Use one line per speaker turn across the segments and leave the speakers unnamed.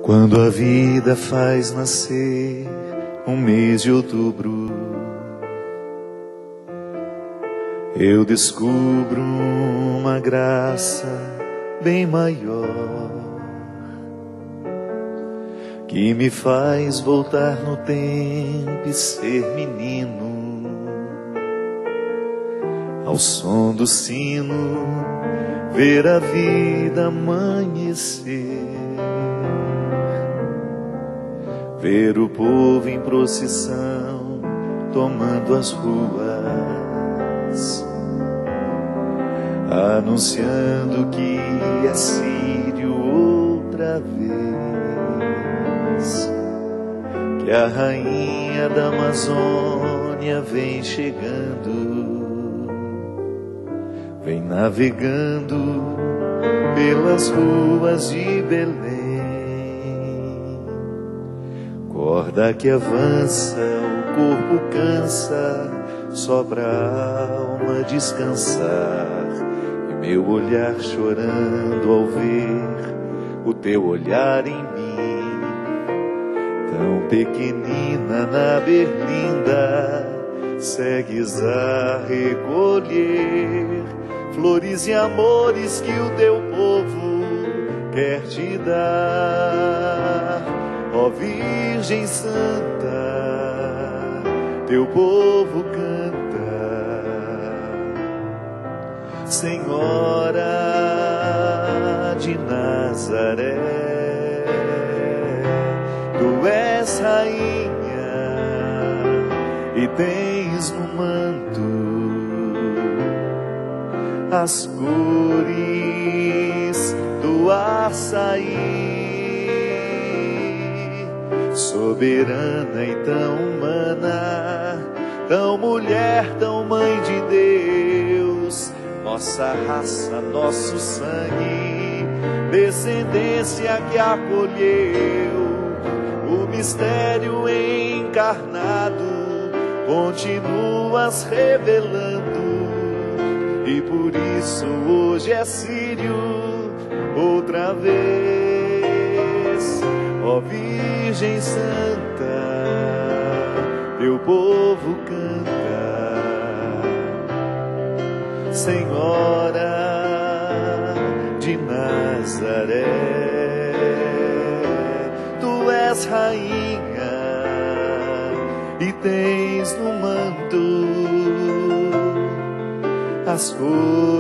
Quando a vida faz nascer um mês de outubro, eu descubro uma graça bem maior, que me faz voltar no tempo e ser menino, ao som do sino, ver a vida amanhecer, ver o povo em procissão tomando as ruas, anunciando que é sírio outra vez, que a rainha da Amazônia vem chegando, vem navegando pelas ruas de Belém. Corda que avança, o corpo cansa, só pra alma descansar. E meu olhar chorando ao ver o teu olhar em mim, tão pequenina na berlinda, segues a recolher flores e amores que o teu povo quer te dar. Ó Virgem Santa, teu povo canta. Senhora de Nazaré, tu és rainha e tens no manto as cores do açaí. Soberana e tão humana, tão mulher, tão mãe de Deus, nossa raça, nosso sangue, descendência que acolheu o mistério encarnado, continuas revelando, e por isso hoje é sírio outra vez. Ó Virgem Santa, teu povo canta. Senhora de Nazaré, tu és rainha e tens no manto as cores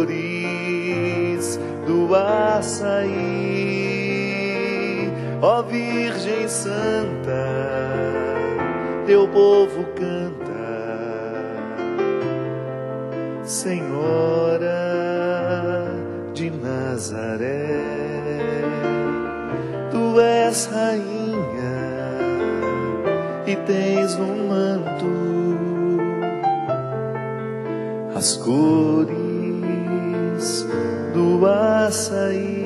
do açaí. Ó Virgem Santa, teu povo canta. Senhora de Nazaré, tu és rainha e tens no manto as cores do açaí.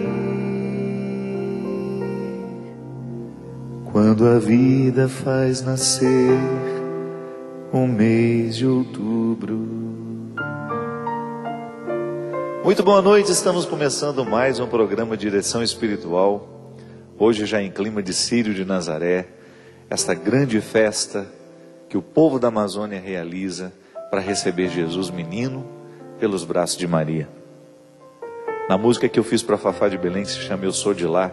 Quando a vida faz nascer um mês de outubro. Muito boa noite, estamos começando mais um programa Direção Espiritual. Hoje já em clima de Círio de Nazaré, esta grande festa que o povo da Amazônia realiza para receber Jesus menino pelos braços de Maria. Na música que eu fiz para Fafá de Belém, que se chama Eu Sou de Lá,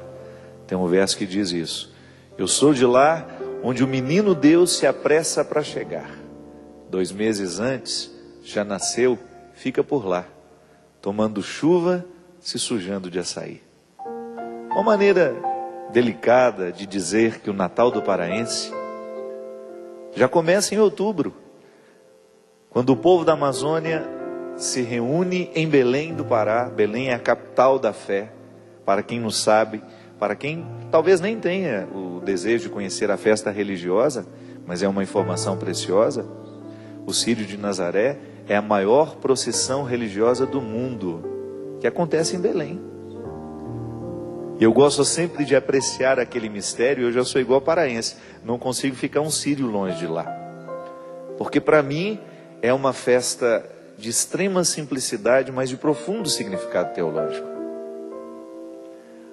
tem um verso que diz isso: eu sou de lá onde o menino Deus se apressa para chegar. 2 meses antes já nasceu, fica por lá, tomando chuva, se sujando de açaí. Uma maneira delicada de dizer que o Natal do paraense já começa em outubro, quando o povo da Amazônia se reúne em Belém do Pará. Belém é a capital da fé, para quem não sabe, para quem talvez nem tenha o desejo de conhecer a festa religiosa, mas é uma informação preciosa. O Círio de Nazaré é a maior procissão religiosa do mundo, que acontece em Belém. E eu gosto sempre de apreciar aquele mistério. Eu já sou igual paraense, não consigo ficar um círio longe de lá, porque para mim é uma festa de extrema simplicidade, mas de profundo significado teológico.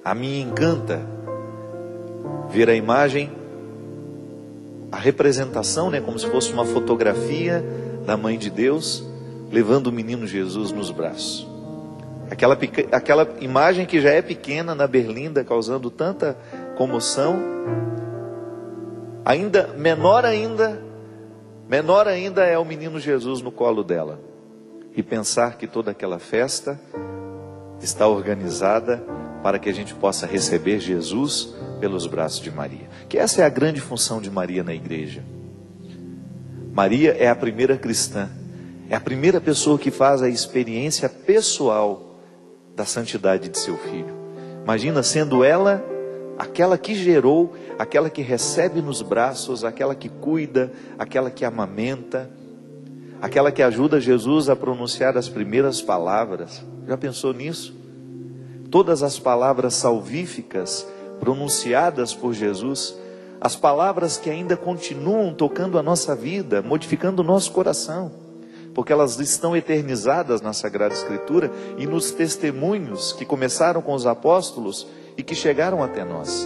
A mim encanta ver a imagem, a representação, né, como se fosse uma fotografia da Mãe de Deus, levando o menino Jesus nos braços. Aquela imagem que já é pequena na berlinda, causando tanta comoção, menor ainda é o menino Jesus no colo dela. E pensar que toda aquela festa está organizada para que a gente possa receber Jesus pelos braços de Maria. Que essa é a grande função de Maria na igreja. Maria é a primeira cristã, é a primeira pessoa que faz a experiência pessoal da santidade de seu filho. Imagina sendo ela aquela que gerou, aquela que recebe nos braços, aquela que cuida, aquela que amamenta, aquela que ajuda Jesus a pronunciar as primeiras palavras. Já pensou nisso? Todas as palavras salvíficas pronunciadas por Jesus, as palavras que ainda continuam tocando a nossa vida, modificando o nosso coração, porque elas estão eternizadas na Sagrada Escritura e nos testemunhos que começaram com os apóstolos e que chegaram até nós.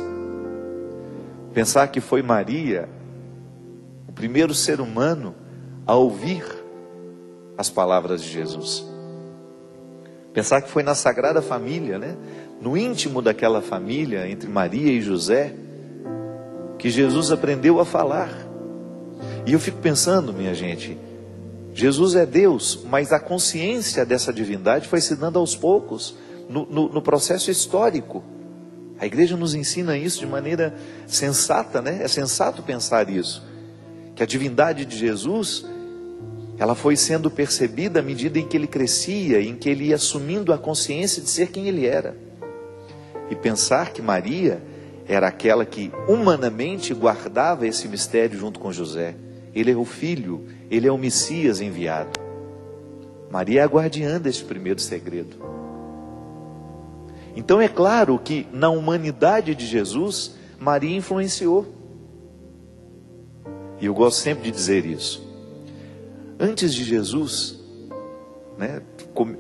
Pensar que foi Maria o primeiro ser humano a ouvir as palavras de Jesus. Pensar que foi na Sagrada Família, né? No íntimo daquela família, entre Maria e José, que Jesus aprendeu a falar. E eu fico pensando, minha gente, Jesus é Deus, mas a consciência dessa divindade foi se dando aos poucos, no processo histórico. A igreja nos ensina isso de maneira sensata, né? É sensato pensar isso, que a divindade de Jesus, ela foi sendo percebida à medida em que ele crescia, em que ele ia assumindo a consciência de ser quem ele era. E pensar que Maria era aquela que humanamente guardava esse mistério junto com José. Ele é o Filho, ele é o Messias enviado. Maria é a guardiã deste primeiro segredo. Então é claro que na humanidade de Jesus, Maria influenciou. E eu gosto sempre de dizer isso. Antes de Jesus, né,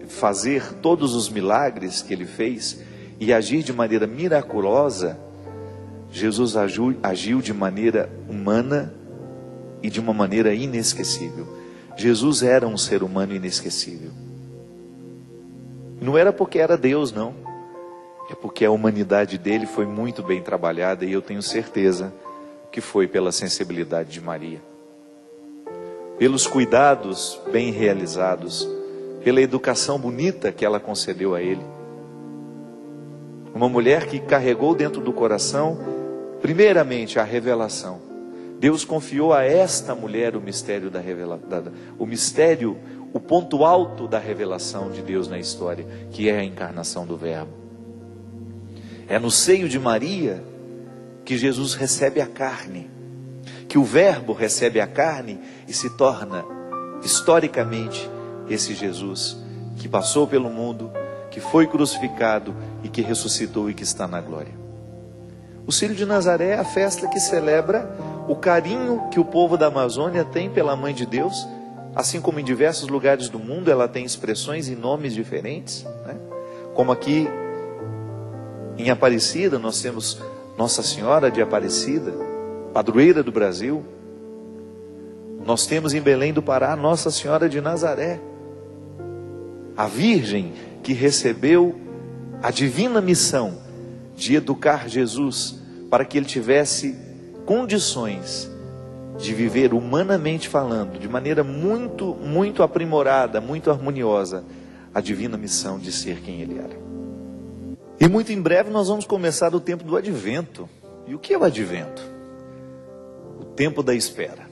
fazer todos os milagres que ele fez e agir de maneira miraculosa, Jesus agiu de maneira humana e de uma maneira inesquecível. Jesus era um ser humano inesquecível. Não era porque era Deus, não. É porque a humanidade dele foi muito bem trabalhada, e eu tenho certeza que foi pela sensibilidade de Maria, pelos cuidados bem realizados, pela educação bonita que ela concedeu a ele. Uma mulher que carregou dentro do coração, primeiramente, a revelação. Deus confiou a esta mulher o mistério da revelação, o mistério, o ponto alto da revelação de Deus na história, que é a encarnação do Verbo. É no seio de Maria que Jesus recebe a carne, que o Verbo recebe a carne e se torna, historicamente, esse Jesus que passou pelo mundo, que foi crucificado e que ressuscitou e que está na glória. O Círio de Nazaré é a festa que celebra o carinho que o povo da Amazônia tem pela Mãe de Deus, assim como em diversos lugares do mundo ela tem expressões e nomes diferentes, né? Como aqui em Aparecida nós temos Nossa Senhora de Aparecida, padroeira do Brasil. Nós temos em Belém do Pará Nossa Senhora de Nazaré, a Virgem que recebeu a divina missão de educar Jesus para que ele tivesse condições de viver humanamente falando, de maneira muito, muito aprimorada, muito harmoniosa, a divina missão de ser quem ele era. E muito em breve nós vamos começar o tempo do Advento. E o que é o Advento? O tempo da espera.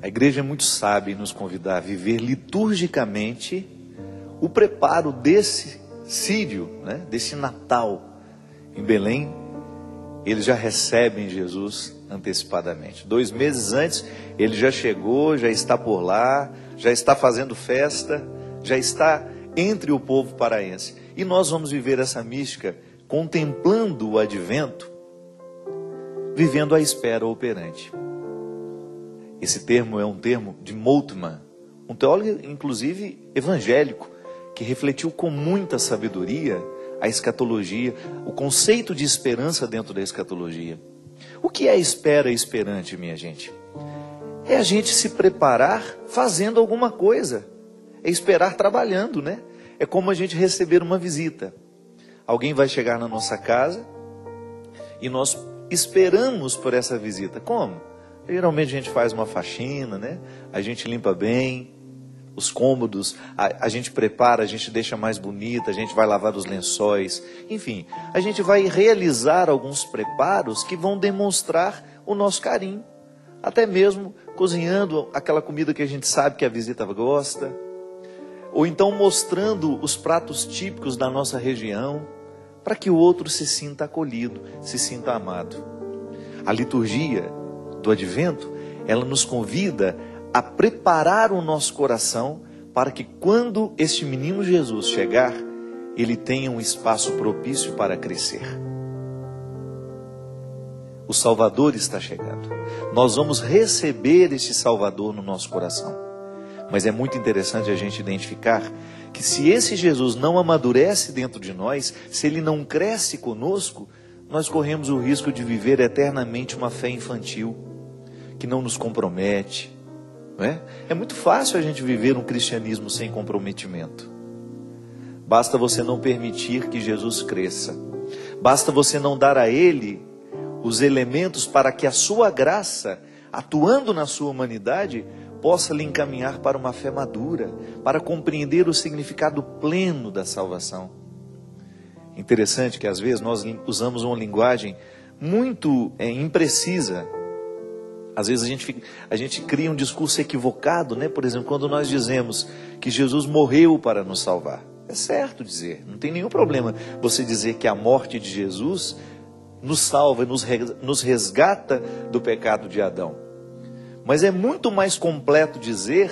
A igreja é muito sábia em nos convidar a viver liturgicamente o preparo desse Círio, né? Desse Natal em Belém. Eles já recebem Jesus antecipadamente. 2 meses antes, ele já chegou, já está por lá, já está fazendo festa, já está entre o povo paraense. E nós vamos viver essa mística contemplando o Advento, vivendo a espera operante. Esse termo é um termo de Moltmann, um teólogo inclusive evangélico, que refletiu com muita sabedoria a escatologia, o conceito de esperança dentro da escatologia. O que é espera esperante, minha gente? É a gente se preparar fazendo alguma coisa. É esperar trabalhando, né? É como a gente receber uma visita. Alguém vai chegar na nossa casa e nós esperamos por essa visita. Como? Geralmente a gente faz uma faxina, né? A gente limpa bem os cômodos, a gente prepara, a gente deixa mais bonita, a gente vai lavar os lençóis. Enfim, a gente vai realizar alguns preparos que vão demonstrar o nosso carinho. Até mesmo cozinhando aquela comida que a gente sabe que a visita gosta. Ou então mostrando os pratos típicos da nossa região, para que o outro se sinta acolhido, se sinta amado. A liturgia do Advento, ela nos convida a preparar o nosso coração para que quando este menino Jesus chegar, ele tenha um espaço propício para crescer. O Salvador está chegando. Nós vamos receber este Salvador no nosso coração. Mas é muito interessante a gente identificar que se esse Jesus não amadurece dentro de nós, se ele não cresce conosco, nós corremos o risco de viver eternamente uma fé infantil, que não nos compromete. Não é? É muito fácil a gente viver um cristianismo sem comprometimento. Basta você não permitir que Jesus cresça. Basta você não dar a Ele os elementos para que a sua graça, atuando na sua humanidade, possa lhe encaminhar para uma fé madura, para compreender o significado pleno da salvação. Interessante que às vezes nós usamos uma linguagem muito imprecisa. Às vezes a gente cria um discurso equivocado, né? Por exemplo, quando nós dizemos que Jesus morreu para nos salvar. É certo dizer, não tem nenhum problema você dizer que a morte de Jesus nos salva, nos resgata do pecado de Adão. Mas é muito mais completo dizer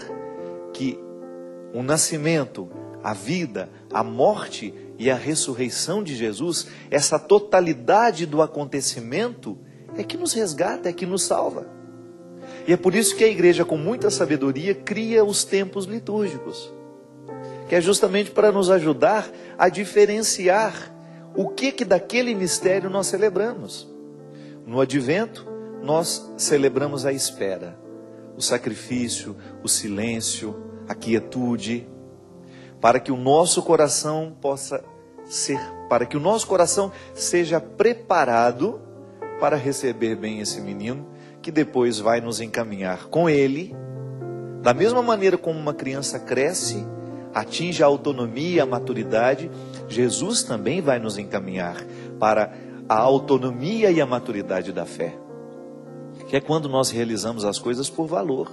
que o nascimento, a vida, a morte e a ressurreição de Jesus, essa totalidade do acontecimento, é que nos resgata, é que nos salva. E é por isso que a igreja, com muita sabedoria, cria os tempos litúrgicos, que é justamente para nos ajudar a diferenciar o que daquele mistério nós celebramos. No Advento, nós celebramos a espera, o sacrifício, o silêncio, a quietude, para que o nosso coração seja preparado para receber bem esse menino, que depois vai nos encaminhar com ele, da mesma maneira como uma criança cresce, atinge a autonomia, a maturidade, Jesus também vai nos encaminhar para a autonomia e a maturidade da fé, que é quando nós realizamos as coisas por valor.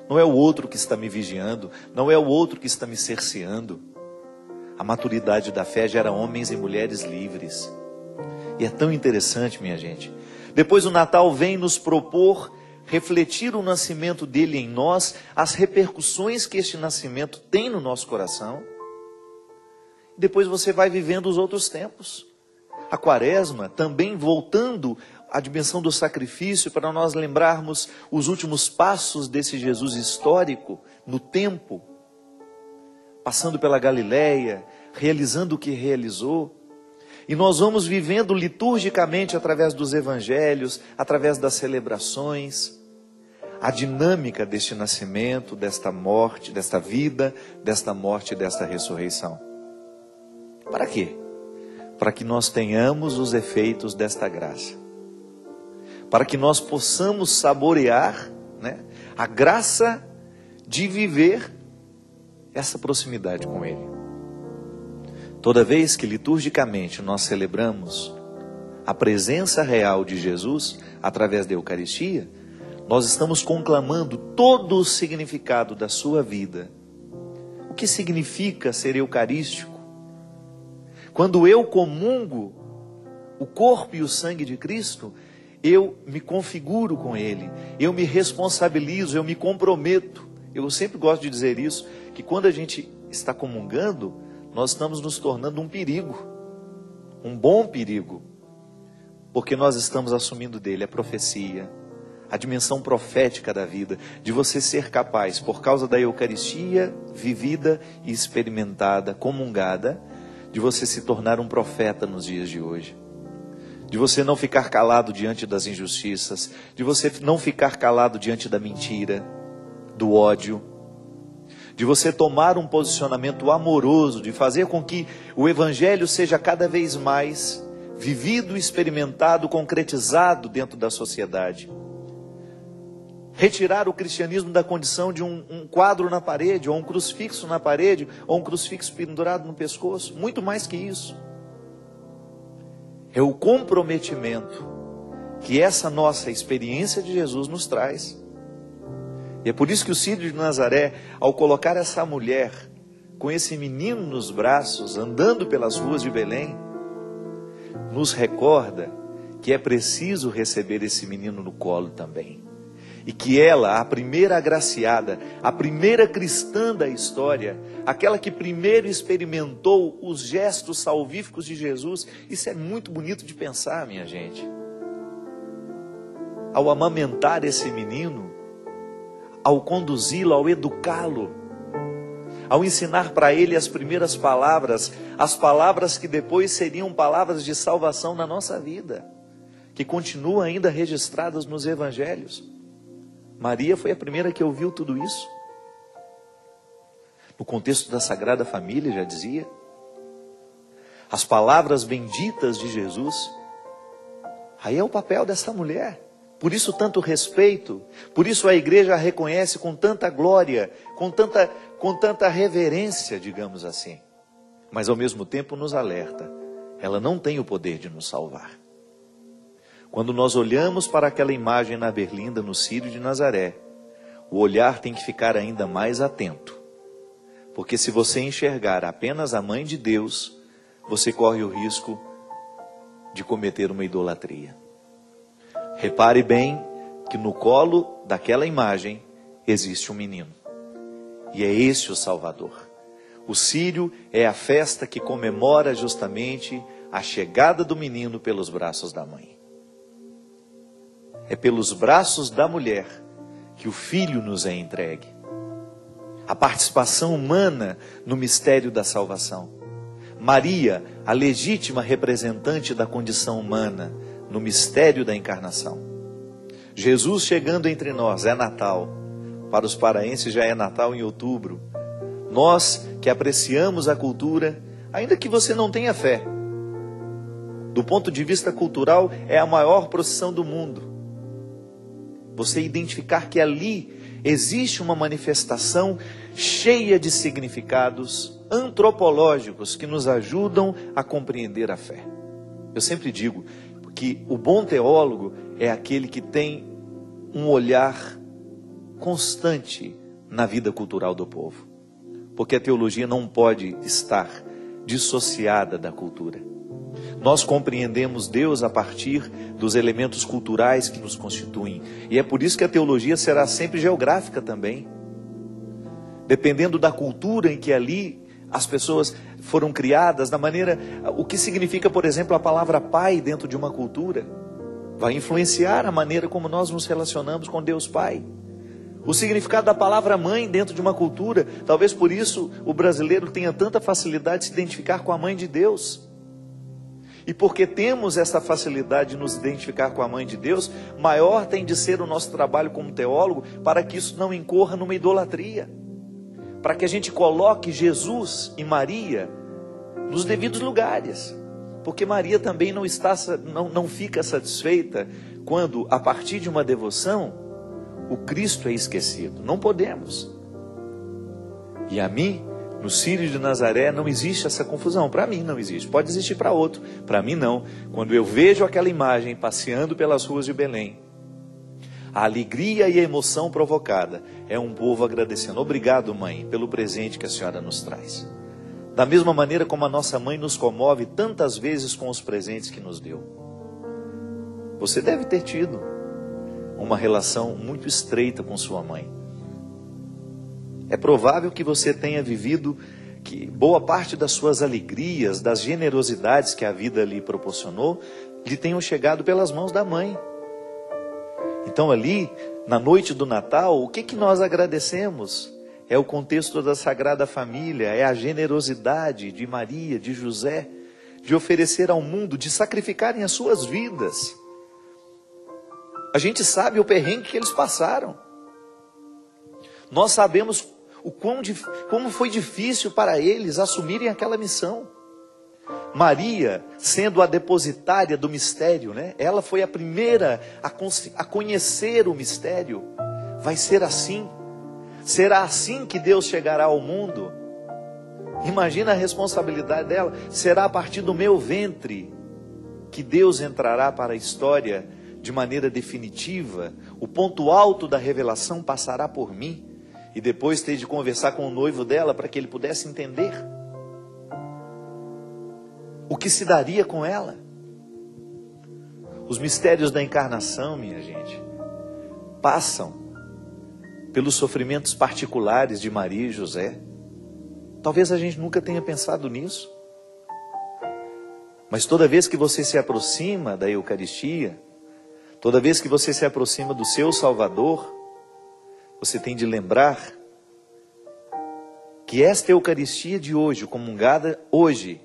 Não é o outro que está me vigiando, não é o outro que está me cerceando. A maturidade da fé gera homens e mulheres livres. E é tão interessante, minha gente. Depois o Natal vem nos propor refletir o nascimento dele em nós, as repercussões que este nascimento tem no nosso coração. Depois você vai vivendo os outros tempos. A Quaresma também voltando à dimensão do sacrifício, para nós lembrarmos os últimos passos desse Jesus histórico no tempo, passando pela Galileia, realizando o que realizou. E nós vamos vivendo liturgicamente através dos evangelhos, através das celebrações, a dinâmica deste nascimento, desta morte, desta vida, desta morte e desta ressurreição. Para quê? Para que nós tenhamos os efeitos desta graça. Para que nós possamos saborear, né, a graça de viver essa proximidade com Ele. Toda vez que liturgicamente nós celebramos a presença real de Jesus através da Eucaristia, nós estamos conclamando todo o significado da sua vida. O que significa ser eucarístico? Quando eu comungo o corpo e o sangue de Cristo, eu me configuro com Ele, eu me responsabilizo, eu me comprometo. Eu sempre gosto de dizer isso, que quando a gente está comungando, nós estamos nos tornando um perigo, um bom perigo, porque nós estamos assumindo dele a profecia, a dimensão profética da vida, de você ser capaz, por causa da Eucaristia vivida e experimentada, comungada, de você se tornar um profeta nos dias de hoje, de você não ficar calado diante das injustiças, de você não ficar calado diante da mentira, do ódio, de você tomar um posicionamento amoroso, de fazer com que o Evangelho seja cada vez mais vivido, experimentado, concretizado dentro da sociedade. Retirar o cristianismo da condição de um quadro na parede, ou um crucifixo na parede, ou um crucifixo pendurado no pescoço. Muito mais que isso. É o comprometimento que essa nossa experiência de Jesus nos traz. E é por isso que o Círio de Nazaré, ao colocar essa mulher com esse menino nos braços, andando pelas ruas de Belém, nos recorda que é preciso receber esse menino no colo também. E que ela, a primeira agraciada, a primeira cristã da história, aquela que primeiro experimentou os gestos salvíficos de Jesus, isso é muito bonito de pensar, minha gente. Ao amamentar esse menino, ao conduzi-lo, ao educá-lo, ao ensinar para ele as primeiras palavras, as palavras que depois seriam palavras de salvação na nossa vida, que continuam ainda registradas nos evangelhos. Maria foi a primeira que ouviu tudo isso. No contexto da Sagrada Família, já dizia. As palavras benditas de Jesus. Aí é o papel dessa mulher. Por isso tanto respeito. Por isso a igreja a reconhece com tanta glória, com tanta reverência, digamos assim. Mas ao mesmo tempo nos alerta. Ela não tem o poder de nos salvar. Quando nós olhamos para aquela imagem na berlinda, no Círio de Nazaré, o olhar tem que ficar ainda mais atento. Porque se você enxergar apenas a mãe de Deus, você corre o risco de cometer uma idolatria. Repare bem que no colo daquela imagem existe um menino. E é esse o Salvador. O Círio é a festa que comemora justamente a chegada do menino pelos braços da mãe. É pelos braços da mulher que o Filho nos é entregue. A participação humana no mistério da salvação. Maria, a legítima representante da condição humana no mistério da encarnação. Jesus chegando entre nós, é Natal. Para os paraenses já é Natal em outubro. Nós que apreciamos a cultura, ainda que você não tenha fé, do ponto de vista cultural, é a maior procissão do mundo. Você identificar que ali existe uma manifestação cheia de significados antropológicos que nos ajudam a compreender a fé. Eu sempre digo que o bom teólogo é aquele que tem um olhar constante na vida cultural do povo. Porque a teologia não pode estar dissociada da cultura. Nós compreendemos Deus a partir dos elementos culturais que nos constituem. E é por isso que a teologia será sempre geográfica também. Dependendo da cultura em que ali as pessoas foram criadas, da maneira... O que significa, por exemplo, a palavra pai dentro de uma cultura? Vai influenciar a maneira como nós nos relacionamos com Deus Pai. O significado da palavra mãe dentro de uma cultura, talvez por isso o brasileiro tenha tanta facilidade de se identificar com a mãe de Deus. E porque temos essa facilidade de nos identificar com a mãe de Deus, maior tem de ser o nosso trabalho como teólogo para que isso não incorra numa idolatria. Para que a gente coloque Jesus e Maria nos devidos lugares. Porque Maria também não fica satisfeita quando, a partir de uma devoção, o Cristo é esquecido. Não podemos. E a mim, no Círio de Nazaré, não existe essa confusão. Para mim não existe. Pode existir para outro. Para mim não. Quando eu vejo aquela imagem passeando pelas ruas de Belém, a alegria e a emoção provocada é um povo agradecendo. Obrigado, mãe, pelo presente que a senhora nos traz. Da mesma maneira como a nossa mãe nos comove tantas vezes com os presentes que nos deu. Você deve ter tido uma relação muito estreita com sua mãe. É provável que você tenha vivido que boa parte das suas alegrias, das generosidades que a vida lhe proporcionou, lhe tenham chegado pelas mãos da mãe. Então ali, na noite do Natal, o que nós agradecemos? É o contexto da Sagrada Família, é a generosidade de Maria, de José, de oferecer ao mundo, de sacrificarem as suas vidas. A gente sabe o perrengue que eles passaram. Nós sabemos como foi difícil para eles assumirem aquela missão. Maria, sendo a depositária do mistério, né? Ela foi a primeira a conhecer o mistério. Vai ser assim. Será assim que Deus chegará ao mundo. Imagina a responsabilidade dela. Será a partir do meu ventre que Deus entrará para a história de maneira definitiva. O ponto alto da revelação passará por mim. E depois ter de conversar com o noivo dela para que ele pudesse entender o que se daria com ela. Os mistérios da encarnação, minha gente, passam pelos sofrimentos particulares de Maria e José. Talvez a gente nunca tenha pensado nisso. Mas toda vez que você se aproxima da Eucaristia, toda vez que você se aproxima do seu Salvador, você tem de lembrar que esta Eucaristia de hoje, comungada hoje,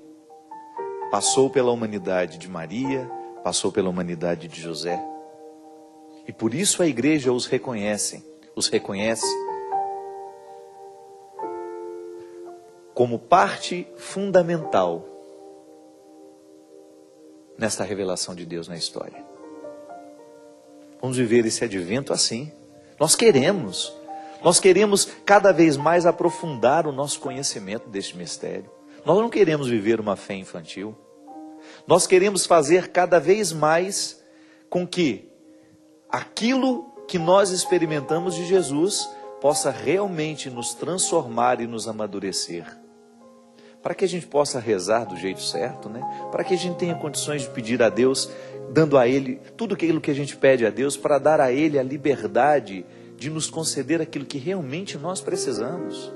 passou pela humanidade de Maria, passou pela humanidade de José. E por isso a igreja os reconhece como parte fundamental nesta revelação de Deus na história. Vamos viver esse advento assim. Nós queremos cada vez mais aprofundar o nosso conhecimento deste mistério. Nós não queremos viver uma fé infantil. Nós queremos fazer cada vez mais com que aquilo que nós experimentamos de Jesus possa realmente nos transformar e nos amadurecer. Para que a gente possa rezar do jeito certo, né? Para que a gente tenha condições de pedir a Deus, dando a Ele tudo aquilo que a gente pede a Deus, para dar a Ele a liberdade de nos conceder aquilo que realmente nós precisamos.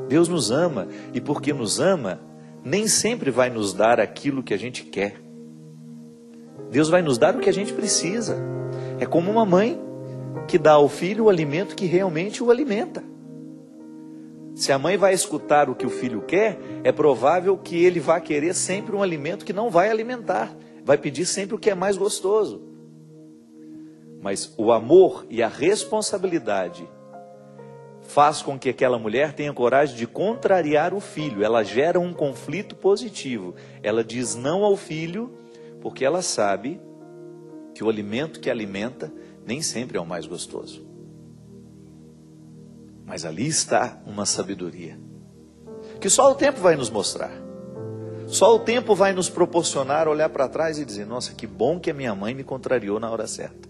Deus nos ama, e porque nos ama, nem sempre vai nos dar aquilo que a gente quer. Deus vai nos dar o que a gente precisa. É como uma mãe que dá ao filho o alimento que realmente o alimenta. Se a mãe vai escutar o que o filho quer, é provável que ele vá querer sempre um alimento que não vai alimentar. Vai pedir sempre o que é mais gostoso. Mas o amor e a responsabilidade faz com que aquela mulher tenha coragem de contrariar o filho. Ela gera um conflito positivo. Ela diz não ao filho, porque ela sabe que o alimento que alimenta nem sempre é o mais gostoso. Mas ali está uma sabedoria que só o tempo vai nos mostrar. Só o tempo vai nos proporcionar olhar para trás e dizer: nossa, que bom que a minha mãe me contrariou na hora certa.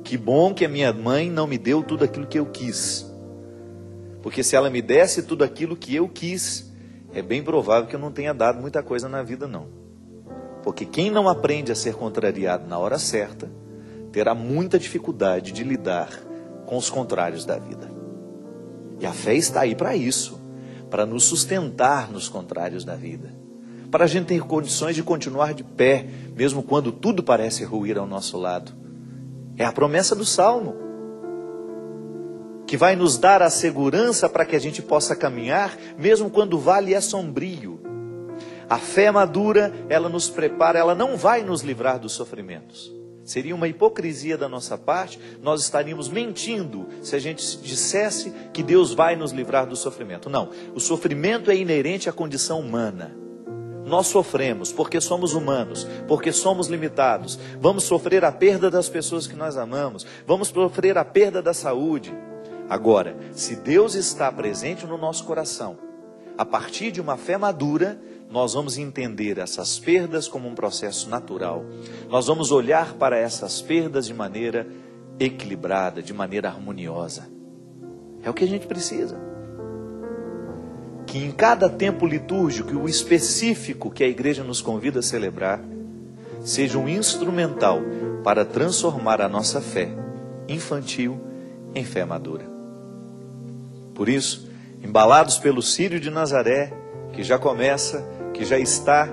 Que bom que a minha mãe não me deu tudo aquilo que eu quis. Porque se ela me desse tudo aquilo que eu quis, é bem provável que eu não tenha dado muita coisa na vida, não. Porque quem não aprende a ser contrariado na hora certa, terá muita dificuldade de lidar com os contrários da vida. E a fé está aí para isso, para nos sustentar nos contrários da vida, para a gente ter condições de continuar de pé, mesmo quando tudo parece ruir ao nosso lado. É a promessa do Salmo, que vai nos dar a segurança para que a gente possa caminhar, mesmo quando o vale é sombrio. A fé madura, ela nos prepara, ela não vai nos livrar dos sofrimentos. Seria uma hipocrisia da nossa parte, nós estaríamos mentindo se a gente dissesse que Deus vai nos livrar do sofrimento. Não, o sofrimento é inerente à condição humana. Nós sofremos porque somos humanos, porque somos limitados. Vamos sofrer a perda das pessoas que nós amamos, vamos sofrer a perda da saúde. Agora, se Deus está presente no nosso coração, a partir de uma fé madura, nós vamos entender essas perdas como um processo natural. Nós vamos olhar para essas perdas de maneira equilibrada, de maneira harmoniosa. É o que a gente precisa. Que em cada tempo litúrgico, o específico que a igreja nos convida a celebrar, seja um instrumental para transformar a nossa fé infantil em fé madura. Por isso, embalados pelo Círio de Nazaré, que já começa, que já está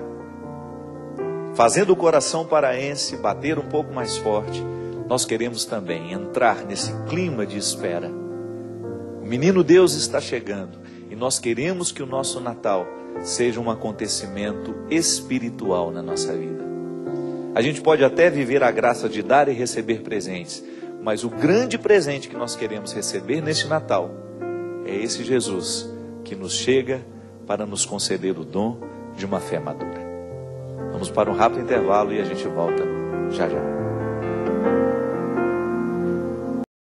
fazendo o coração paraense bater um pouco mais forte, nós queremos também entrar nesse clima de espera. O menino Deus está chegando e nós queremos que o nosso Natal seja um acontecimento espiritual na nossa vida. A gente pode até viver a graça de dar e receber presentes, mas o grande presente que nós queremos receber neste Natal é esse Jesus que nos chega para nos conceder o dom de uma fé madura. Vamos para um rápido intervalo e a gente volta já já.